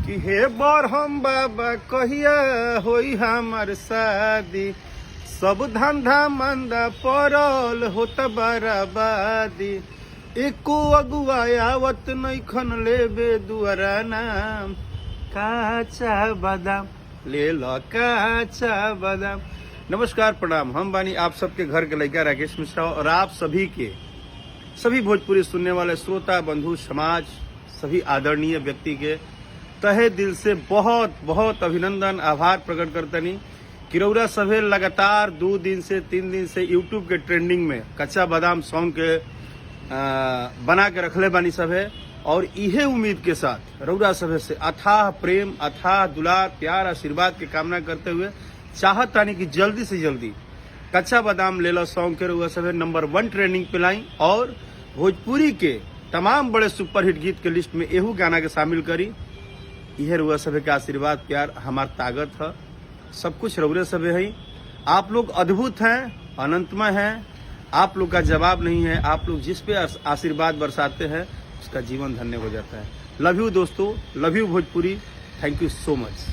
कि हे बरहम बाबा कहिया होई हमार शादी, सब धंधा मंदा पड़ल होत बराबादी, एको अगुआ आवत नइखन लेबे दुआरा नाम, काचा बादाम ले लो काचा बादाम। नमस्कार प्रणाम, हम बानी आप सबके घर के लड़का राकेश मिश्रा और आप सभी के सभी भोजपुरी सुनने वाले श्रोता बंधु समाज सभी आदरणीय व्यक्ति के तहे दिल से बहुत बहुत अभिनंदन आभार प्रकट करतनी कि रउरा सभे लगातार 2 दिन से 3 दिन से यूट्यूब के ट्रेंडिंग में कच्चा बादाम सॉन्ग के बना के रखले बानी सभे। और इहे उम्मीद के साथ रउरा सभे से अथाह प्रेम अथाह दुलार प्यार आशीर्वाद के कामना करते हुए चाहत तानी कि जल्दी से जल्दी कच्चा बादाम ले लो सॉन्ग के रउरा सभे नंबर 1 ट्रेंडिंग पे लाई और भोजपुरी के तमाम बड़े सुपरहिट गीत के लिस्ट में एहू गाना के शामिल करी। यह रउरा सभे के आशीर्वाद प्यार हमार ताकत है, सब कुछ रउरे सभे है। आप लोग अद्भुत हैं, अनंतमय हैं, आप लोग का जवाब नहीं है। आप लोग जिस पे आशीर्वाद बरसाते हैं उसका जीवन धन्य हो जाता है। लव यू दोस्तों, love you Bhojpuri, thank you so much.